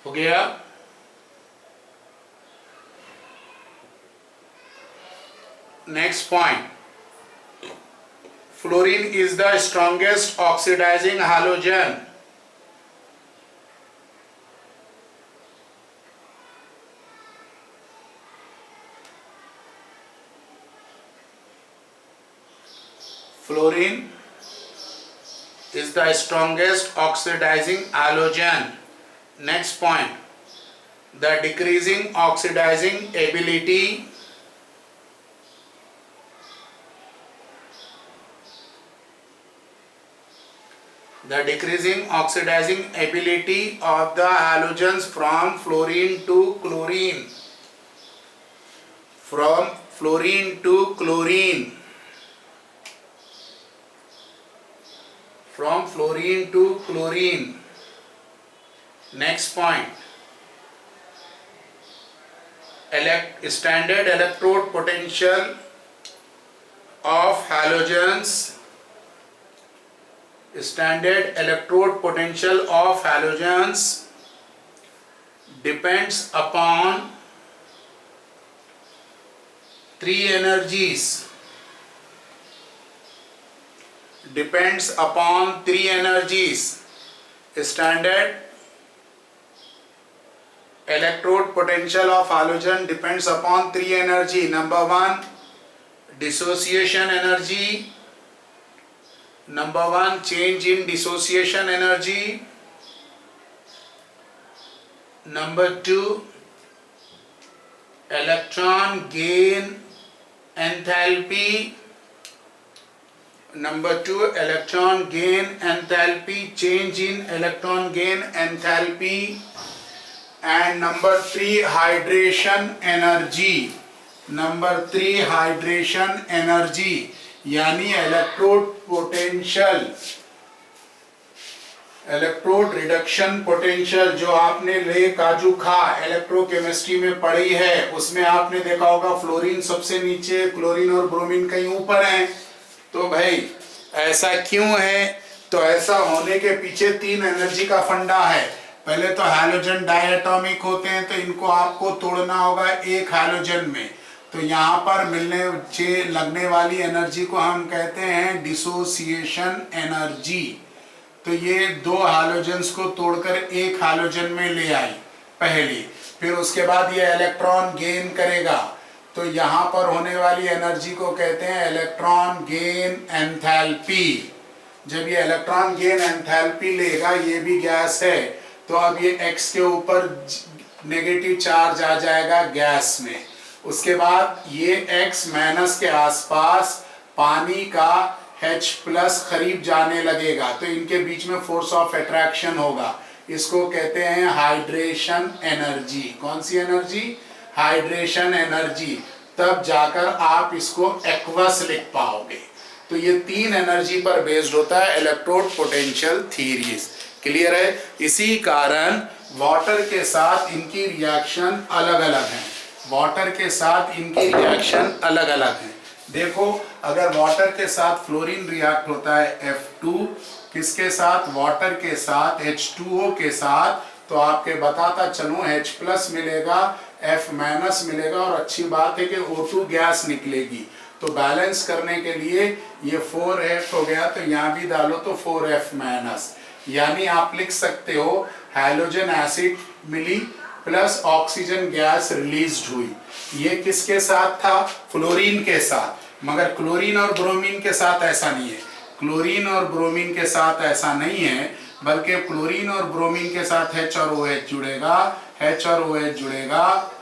हो गया। Next point, fluorine is the strongest oxidising halogen. Fluorine is the strongest oxidizing halogen. Next point, the decreasing oxidizing ability of the halogens from fluorine to chlorine. From fluorine to chlorine. From fluorine to chlorine. Next point, standard electrode potential of halogens. Standard electrode potential of halogens depends upon three energies. Depends upon three energies. Standard electrode potential of halogen depends upon three energy. Number one, dissociation energy. Number one, change in dissociation energy. Number two, electron gain enthalpy. Number two, electron gain enthalpy, change in electron gain enthalpy. And number three, hydration energy. Number three, hydration energy, यानी electrode potential, electrode reduction potential जो आपने ले काजू खा electrochemistry में पढ़ी है, उसमें आपने देखा होगा फ्लोरीन सबसे नीचे, क्लोरीन और ब्रोमीन कहीं ऊपर हैं। तो भाई ऐसा क्यों है? तो ऐसा होने के पीछे तीन एनर्जी का फंडा है। पहले तो हैलोजन डायटोमिक होते हैं, तो इनको आपको तोड़ना होगा एक हैलोजन में। तो यहाँ पर लगने वाली एनर्जी को हम कहते हैं डिसोसिएशन एनर्जी। तो ये दो हैलोजन्स को तोड़कर एक हैलोजन में ले आई पहली, फिर उसके बाद ये इलेक्ट्रॉन गेन करेगा। तो यहाँ पर होने वाली एनर्जी को कहते हैं इलेक्ट्रॉन गेन एंथैल्पी। जब ये इलेक्ट्रॉन गेन एंथैल्पी लेगा, ये भी गैस है, तो अब ये X के ऊपर नेगेटिव चार्ज आ जाएगा गैस में। उसके बाद ये X माइनस के आसपास पानी का H प्लस करीब जाने लगेगा, तो इनके बीच में फोर्स ऑफ अट्रैक्शन होगा। इसको कहते हैं हाइड्रेशन एनर्जी। कौन सी एनर्जी? Hydration energy. तब जाकर आप इसको एक्वस लिख पाओगे। तो ये तीन एनर्जी पर बेस्ड होता है इलेक्ट्रोड पोटेंशियल थीरीज। क्लियर है? इसी कारण वाटर के साथ इनकी रिएक्शन अलग अलग है। वाटर के साथ इनकी रिएक्शन अलग अलग है। देखो, अगर वाटर के साथ फ्लोरीन रिएक्ट होता है F2, किसके साथ? वाटर के साथ, H2O के साथ, तो आपके बताता चलूं H प्लस मिलेगा, F माइनस मिलेगा, और अच्छी बात है कि O2 गैस निकलेगी। तो बैलेंस करने के लिए ये 4F हो गया, तो यहाँ भी डालो तो 4F माइनस, यानी आप लिख सकते हो हैलोजन एसिड मिली प्लस ऑक्सीजन गैस रिलीज हुई। ये किसके साथ था? फ्लोरीन के साथ। मगर क्लोरीन और ब्रोमीन के साथ ऐसा नहीं है। क्लोरीन और ब्रोमीन के साथ ऐसा नहीं है, बल्कि क्लोरीन और ब्रोमीन के साथ H और OH जुड़ेगा, H और OH जुड़ेगा।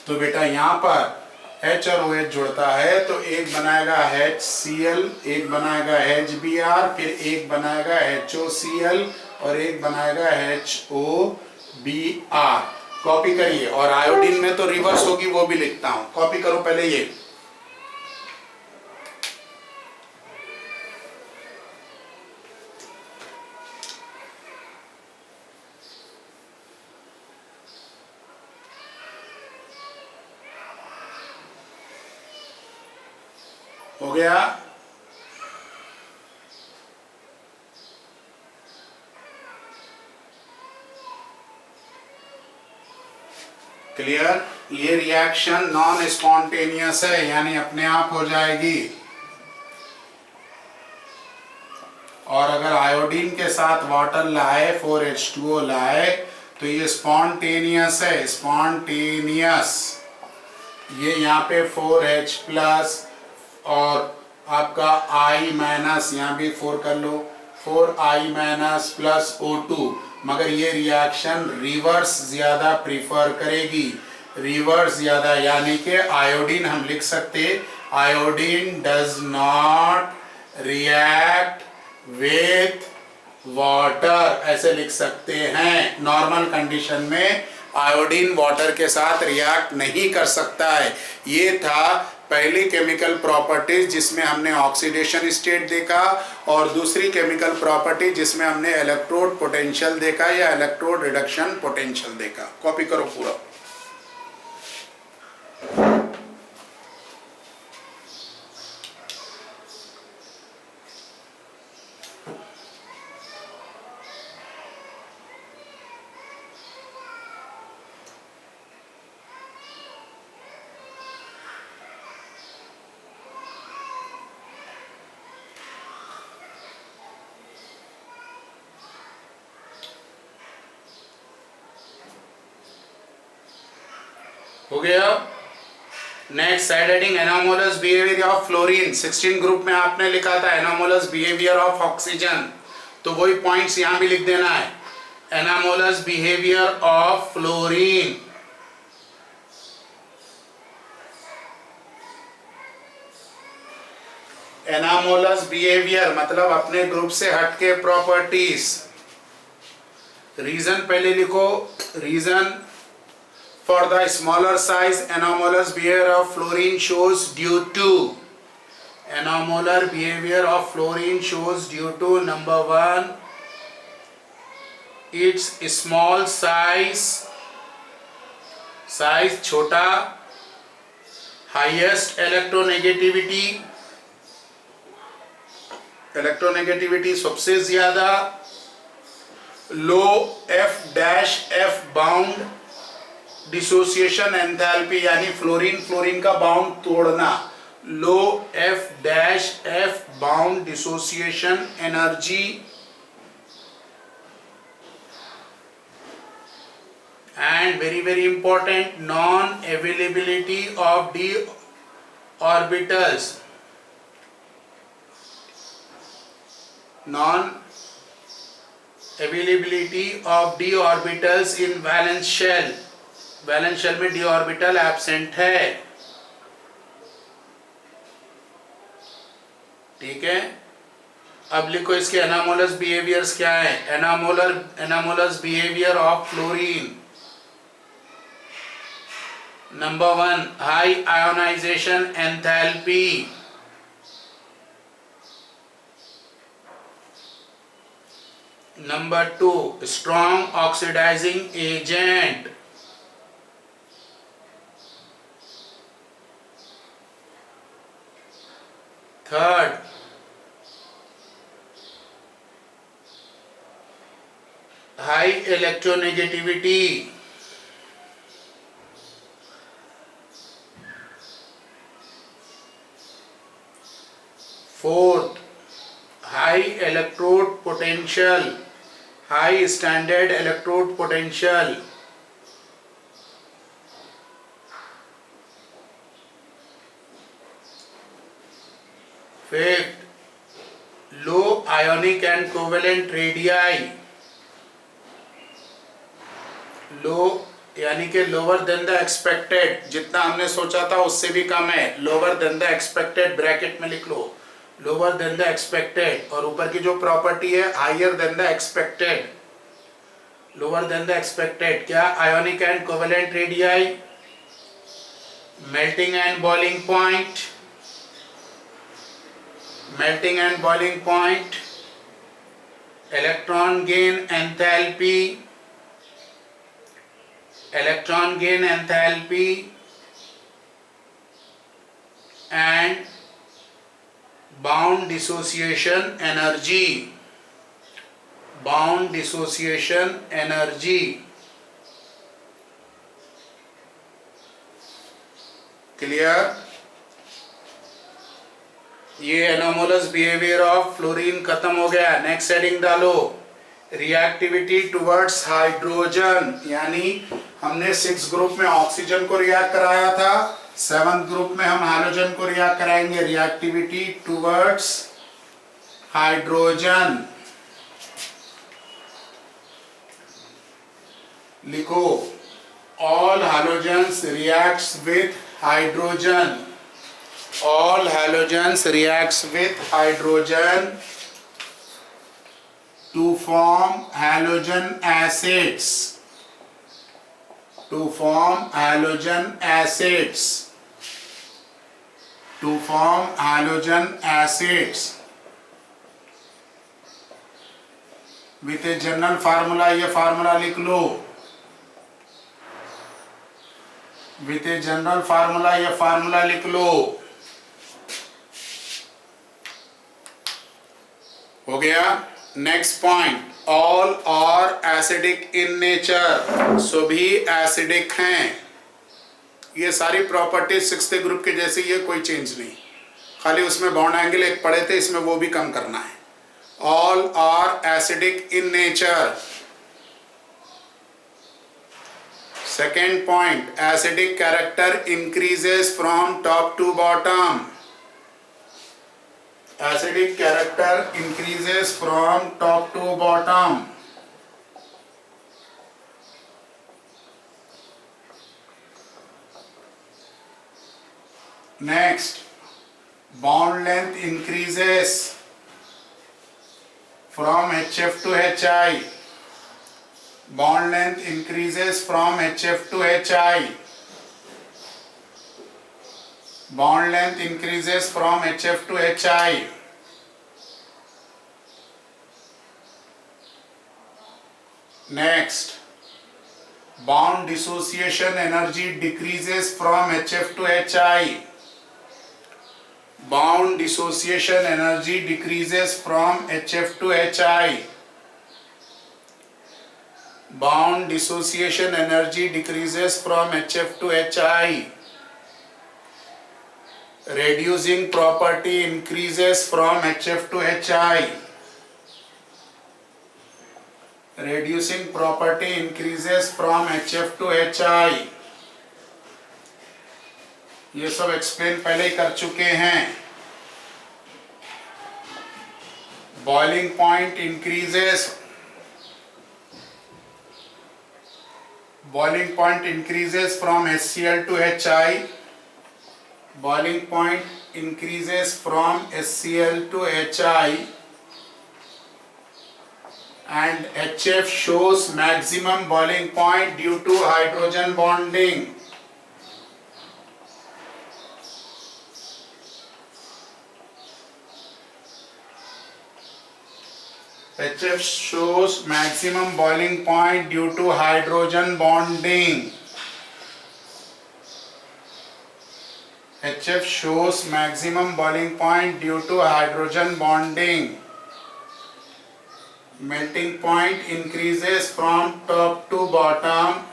तो बेटा यहाँ पर H और OH जुड़ता है, तो एक बनाएगा HCl, एक बनाएगा HBr, फिर एक बनाएगा HOCl और एक बनाएगा HOBr। कॉपी करिए। और आयोडीन में तो रिवर्स होगी, वो भी लिखता हूं। कॉपी करो पहले ये। हो गया? क्लियर? ये रिएक्शन नॉन स्पॉन्टेनियस है, यानी अपने आप हो जाएगी। और अगर आयोडीन के साथ वाटर लाए, 4H2O लाए, तो ये स्पॉन्टेनियस है, स्पॉन्टेनियस। ये यहाँ पे 4H प्लस और आपका I माइनस, यहाँ भी 4 कर लो, 4I माइनस प्लस O2। मगर ये रिएक्शन रिवर्स ज्यादा प्रीफर करेगी, रिवर्स ज्यादा, यानी कि आयोडीन हम लिख सकते, iodine does not react with water, ऐसे लिख सकते हैं। नॉर्मल कंडीशन में आयोडीन वाटर के साथ रिएक्ट नहीं कर सकता है। ये था पहली केमिकल प्रॉपर्टीज जिसमें हमने ऑक्सीडेशन स्टेट देखा, और दूसरी केमिकल प्रॉपर्टी जिसमें हमने इलेक्ट्रोड पोटेंशियल देखा या इलेक्ट्रोड रिडक्शन पोटेंशियल देखा। कॉपी करो पूरा। हो गया। Next, side heading anomalous behaviour of fluorine. 16 group में आपने लिखा था एनोमोलस बिहेवियर ऑफ ऑक्सीजन, तो वही पॉइंट्स यहां भी लिख देना है। Anomalous behaviour of fluorine, anomalous behaviour मतलब अपने ग्रुप से हटके प्रॉपर्टीज। रीजन पहले लिखो, reason for the smaller size anomalous behavior of fluorine shows due to, anomalar behavior of fluorine shows due to number 1 its small size छोटा, highest electronegativity सबसे ज्यादा, low F' bound dissociation enthalpy, यानी fluorine का bound तोड़ना, low F' bound dissociation energy, and very important non availability of d orbitals, non availability of d orbitals in valence shell. वैलेंस शेल में d orbital absent है। ठीक है, अब लिखो इसके एनामोलस बिहेवियर्स क्या है। Anomalous behaviour of fluorine, number 1 high ionisation enthalpy, number 2 strong oxidising agent, third high electronegativity, fourth high electrode potential, high standard electrode potential, fifth low ionic and covalent radii, low यानी कि lower than the expected, जितना हमने सोचा था उससे भी कम है, lower than the expected, bracket में लिख लो लोअर देन द एक्सपेक्टेड, और ऊपर की जो प्रॉपर्टी है higher than the expected, lower than the expected. क्या? Ionic and covalent radii, melting and boiling point, melting and boiling point, electron gain enthalpy, and bound dissociation energy, clear? ये anomalous behaviour of fluorine खत्म हो गया। Next heading डालो, reactivity towards hydrogen, यानी हमने 6 group में oxygen को react कराया था, 7th ग्रुप में हम हाइड्रोजन को रिएक्ट कराएंगे। रिएक्टिविटी टुवर्ड्स हाइड्रोजन लिखो, all halogens reacts with hydrogen, all halogens reacts with hydrogen to form halogen acids, to form halogen acids, to form halogen acids with a general formula। ये formula लिख लो, with a general formula, ये formula लिख लो। हो गया। Next point, all are acidic in nature, सभी acidic हैं। ये सारी प्रॉपर्टीज 6th ग्रुप के जैसे, ये कोई चेंज नहीं, खाली उसमें बॉन्ड एंगल एक पढ़े थे, इसमें वो भी कम करना है। All are acidic in nature. Second point, acidic character increases from top to bottom. Acidic character increases from top to bottom. Next, bond length increases from HF to HI. Bond length increases from HF to HI. Bond length increases from HF to HI. Next, bond dissociation energy decreases from HF to HI. Bond dissociation energy decreases from HF to HI. Bond dissociation energy decreases from HF to HI. Reducing property increases from HF to HI. Reducing property increases from HF to HI. ये सब explain पहले ही कर चुके हैं। Boiling point increases, boiling point increases from HCl to HI. Boiling point increases from HCl to HI, and HF shows maximum boiling point due to hydrogen bonding. HF shows maximum boiling point due to hydrogen bonding. HF shows maximum boiling point due to hydrogen bonding. Melting point increases from top to bottom.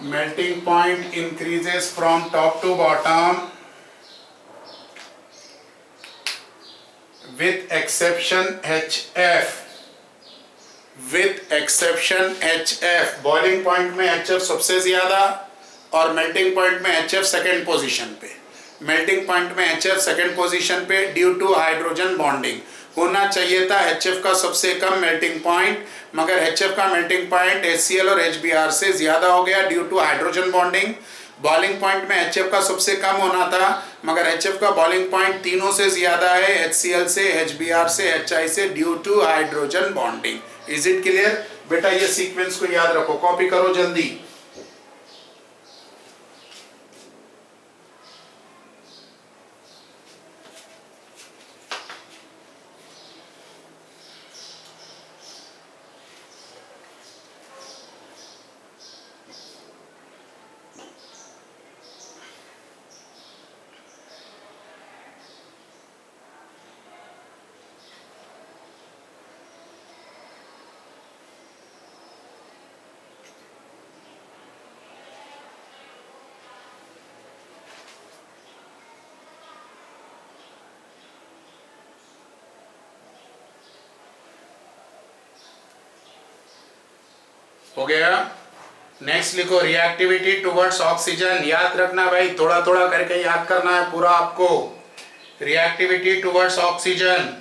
Melting point increases from top to bottom. With exception HF, with exception HF, boiling point में HF सबसे ज्यादा और melting point में HF second position पे। melting point में HF second position पे due to hydrogen bonding। होना चाहिए था HF का सबसे कम melting point, मगर HF का melting point HCl और HBr से ज्यादा हो गया due to hydrogen bonding। Boiling point में HF का सबसे कम होना था, मगर HF का बॉइलिंग पॉइंट तीनों से ज्यादा है, HCl से, HBr से, HI से, due to hydrogen bonding. Is it clear? बेटा ये सीक्वेंस को याद रखो, कॉपी करो जल्दी। हो गया। नेक्स्ट लिखो रिएक्टिविटी टुवर्ड्स ऑक्सीजन। याद रखना भाई, थोड़ा थोड़ा करके याद करना है पूरा आपको। Reactivity towards oxygen.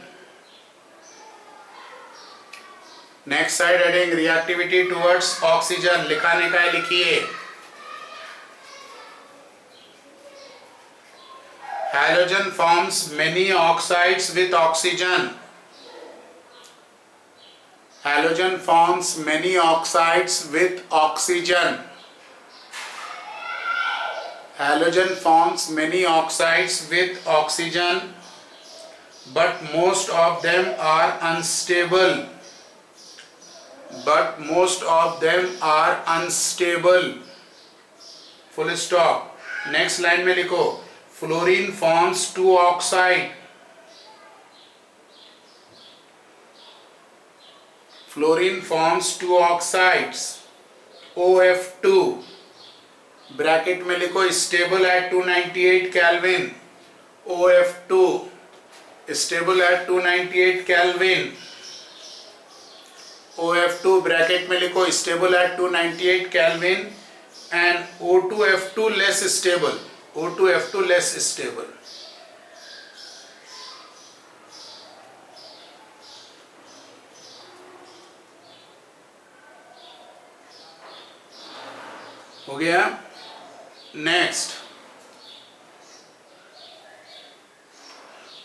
Next side heading reactivity towards oxygen. लिखाने का है, लिखिए। Halogen forms many oxides with oxygen. Halogen forms many oxides with oxygen. Halogen forms many oxides with oxygen, but most of them are unstable. But most of them are unstable. Full stop. Next line में लिखो Fluorine forms two oxide. Fluorine forms two oxides. OF2. Bracket में लिखो stable at 298 Kelvin. OF2 stable at 298 Kelvin. OF2 bracket में लिखो stable at 298 Kelvin and O2F2 less stable. O2F2 less stable. हो गया। Next,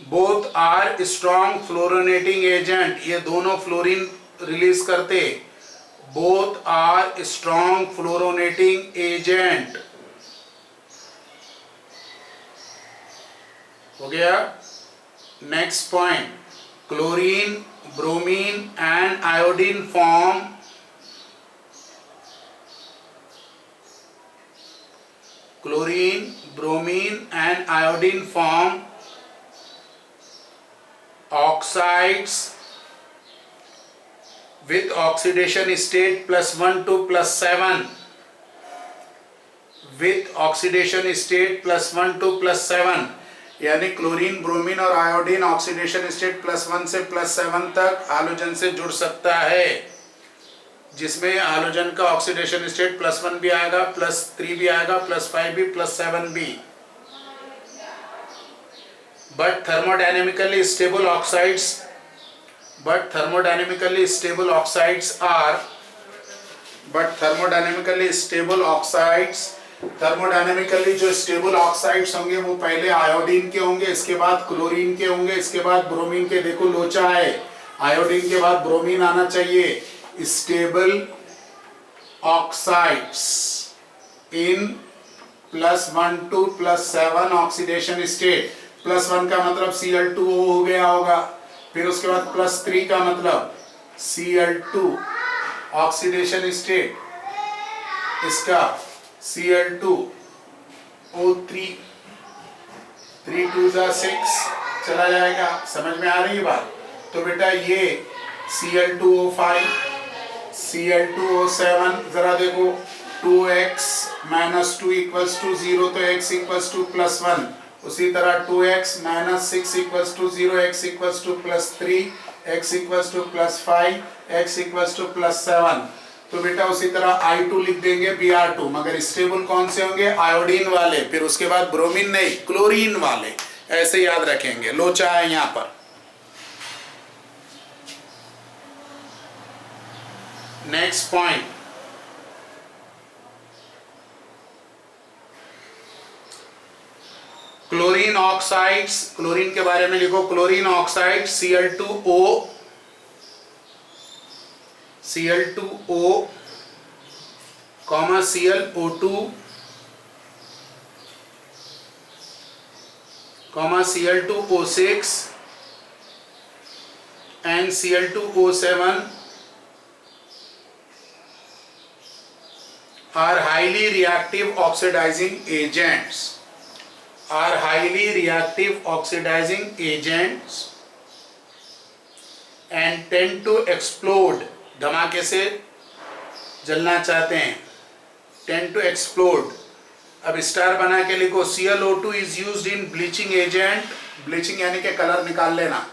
both are strong fluorinating agent. ये दोनों fluorine release करते। Both are strong fluorinating agent. हो गया। Next point, chlorine, bromine and iodine form chlorine, bromine and iodine form oxides with oxidation state +1 to +7, with oxidation state +1 to +7, यानी chlorine, bromine और iodine oxidation state +1 से +7 तक halogen से जुड़ सकता है, जिसमें हालोजन का ऑक्सीडेशन स्टेट +1 भी आएगा, +3 भी आएगा, +5 भी, +7 भी। But thermodynamically stable oxides thermodynamically जो स्टेबल ऑक्साइड्स होंगे वो पहले आयोडीन के होंगे, इसके बाद क्लोरीन के होंगे, इसके बाद ब्रोमीन के। देखो लोचा है, आयोडीन के बाद ब्रोमीन आना चाहिए। Stable oxides in +1 to +7 oxidation state. +1 का मतलब Cl2O हो गया होगा, फिर उसके बाद +3 का मतलब Cl2 ऑक्सीडेशन स्टेट, इसका Cl2O3, 3 2 6 चला जाएगा। समझ में आ रही है बात? तो बेटा ये Cl2O5, Cl2O7, जरा देखो 2x - 2 = 0, तो x = +1। उसी तरह 2x - 6 = 0, x = +3, x = +5, x = +7। तो बेटा उसी तरह I2 लिख देंगे Br2, मगर स्टेबल कौन से होंगे? आयोडीन वाले, फिर उसके बाद ब्रोमीन नहीं, क्लोरीन वाले। ऐसे याद रखेंगे, लोचा है यहाँ पर। Next point, chlorine oxides. Chlorine के बारे में लिखो, chlorine oxide Cl2O, ClO2, Cl2O6 and Cl2O7 are highly reactive oxidizing agents and tend to explode। धमाके से जलना चाहते हैं, tend to explode। अब स्टार बना के लिखो, ClO2 is used in bleaching agent। Bleaching यानी कि कलर निकाल लेना।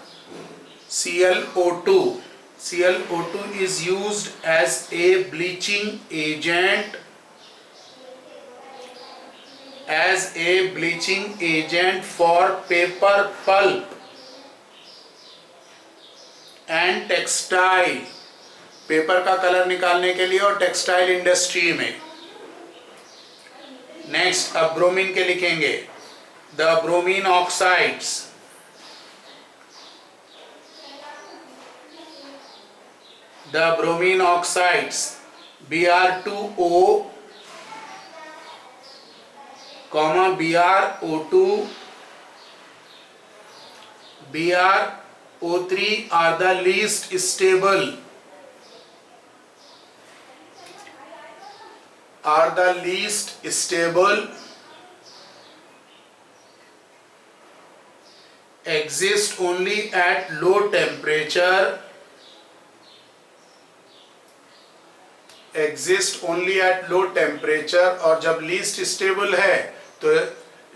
ClO2 ClO2 is used as a bleaching agent for paper pulp and textile, paper का कलर निकालने के लिए और टेक्सटाइल इंडस्ट्री में। नेक्स्ट अब ब्रोमीन के लिखेंगे, the bromine oxides, the bromine oxides Br2O, BrO2, BrO3 are the least stable, exist only at low temperature, और जब लीस्ट स्टेबल है तो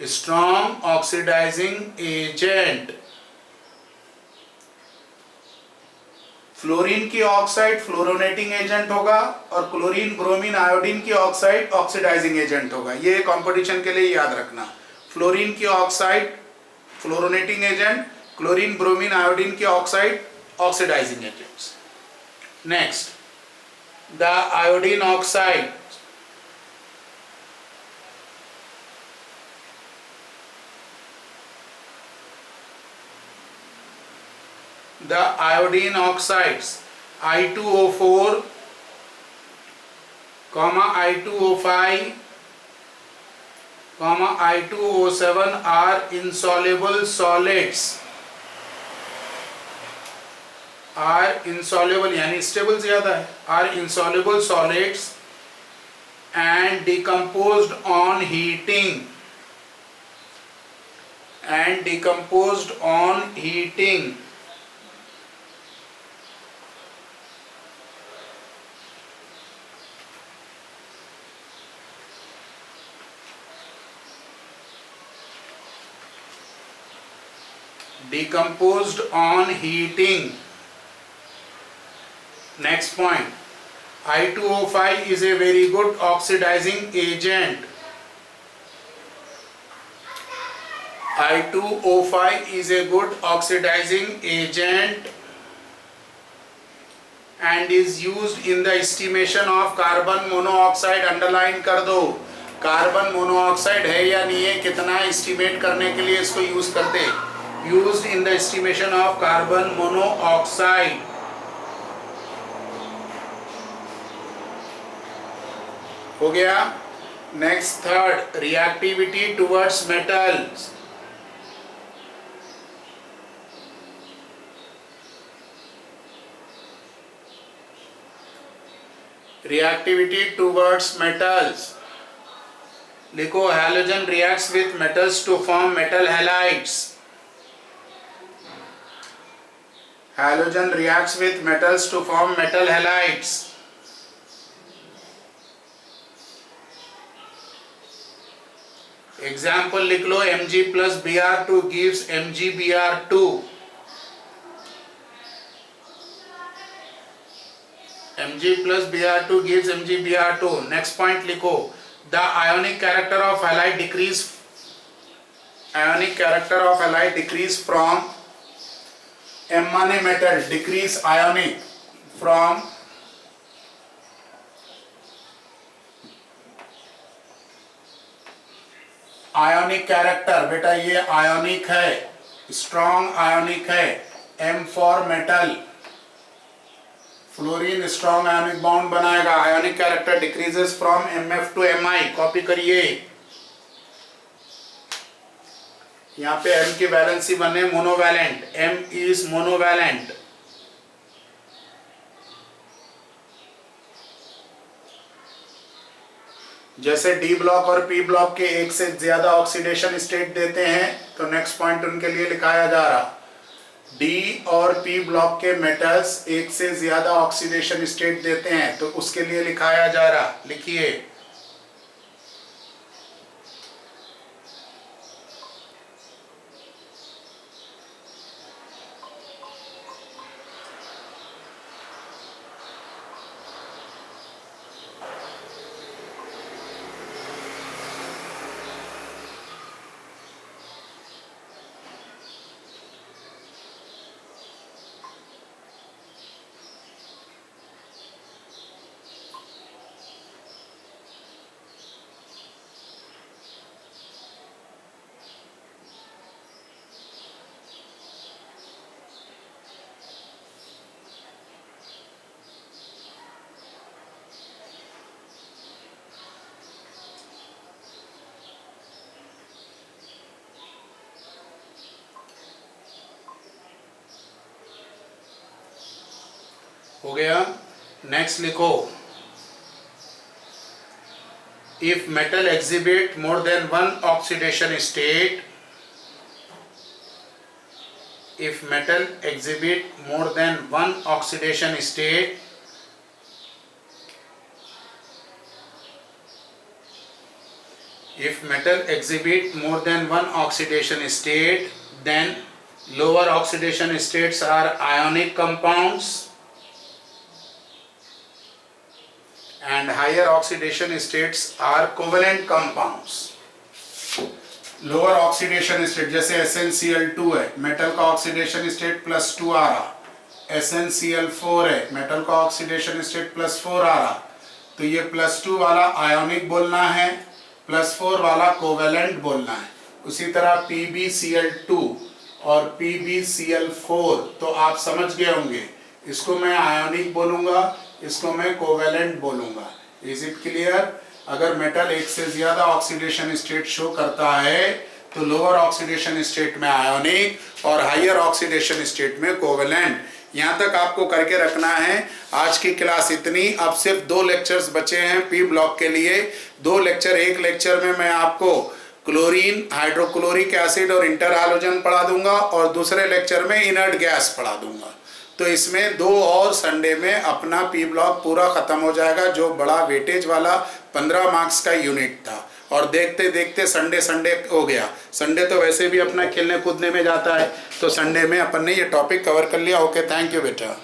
स्ट्रॉन्ग ऑक्सीडाइजिंग एजेंट। फ्लोरीन की ऑक्साइड फ्लोरोनेटिंग एजेंट होगा और क्लोरीन ब्रोमीन आयोडीन की ऑक्साइड ऑक्सीडाइजिंग एजेंट होगा। ये कंपटीशन के लिए याद रखना, फ्लोरीन की oxide fluorinating agent, chlorine bromine iodine की oxide oxidising agents. Next the iodine oxide, the iodine oxides I2O4, I2O5, I2O7 are insoluble solids, यानी स्टेबल ज्यादा है, are insoluble solids and decomposed on heating, Next point, I2O5 is a very good oxidizing agent. I2O5 is a good oxidizing agent and is used in the estimation of carbon monoxide. Underline कर दो, carbon monoxide है या नहीं है, कितना estimate करने के लिए इसको यूज करते, used in the estimation of carbon monoxide. हो गया। Next third, reactivity towards metals. Reactivity towards metals लिखो, halogen reacts with metals to form metal halides. Halogen reacts with metals to form metal halides. Example लिख लो, Mg plus Br2 gives MgBr2. Mg plus Br2 gives MgBr2. Next point लिखो, the ionic character of halide decrease from M माने metal, decrease ionic from ionic character। बेटा ये ionic है, strong ionic है, M for metal, fluorine strong ionic bond बनाएगा, ionic character decreases from MF to Mi। Copy करिए, यहाँ पे M की वैलेंसी बने मोनोवैलेंट, M is मोनोवैलेंट। जैसे D ब्लॉक और P ब्लॉक के एक से ज्यादा ऑक्सीडेशन स्टेट देते हैं तो नेक्स्ट पॉइंट उनके लिए लिखाया जा रहा, D और P ब्लॉक के मेटल्स एक से ज्यादा ऑक्सीडेशन स्टेट देते हैं तो उसके लिए लिखाया जा रहा, लिखिए। हो गया। नेक्स्ट लिखो, if metal exhibit more than one oxidation state, if metal exhibit more than one oxidation state, if metal exhibit more than one oxidation state, then lower oxidation states are ionic compounds and higher oxidation states are covalent compounds. Lower oxidation state जैसे SnCl2 है, metal का oxidation state +2 आ रहा, SnCl4 है, metal का oxidation state +4 आ रहा, तो ये +2 वाला आयोनिक बोलना है, +4 वाला कोवेलेंट बोलना है। उसी तरह PbCl2 और PbCl4 तो आप समझ गए होंगे, इसको मैं आयोनिक बोलूंगा, इसको मैं कोवेलेंट बोलूंगा। Is it clear? अगर मेटल एक से ज्यादा ऑक्सीडेशन स्टेट शो करता है तो लोअर ऑक्सीडेशन स्टेट में आयोनिक और हायर ऑक्सीडेशन स्टेट में कोवेलेंट। यहाँ तक आपको करके रखना है। आज की क्लास इतनी। अब सिर्फ 2 लेक्चर्स बचे हैं पी ब्लॉक के लिए। 2 लेक्चर, एक लेक्चर में मैं आपको क्लोरीन, हाइड्रोक्लोरिक एसिड और इंटर हैलोजन पढ़ा दूंगा और दूसरे लेक्चर में इनर्ट गैस पढ़ा दूंगा। तो इसमें 2 और संडे में अपना पी ब्लॉक पूरा खत्म हो जाएगा, जो बड़ा वेटेज वाला 15 मार्क्स का यूनिट था। और देखते देखते संडे हो गया। संडे तो वैसे भी अपना खेलने कूदने में जाता है, तो संडे में अपन ने ये टॉपिक कवर कर लिया। ओके, थैंक यू बेटा।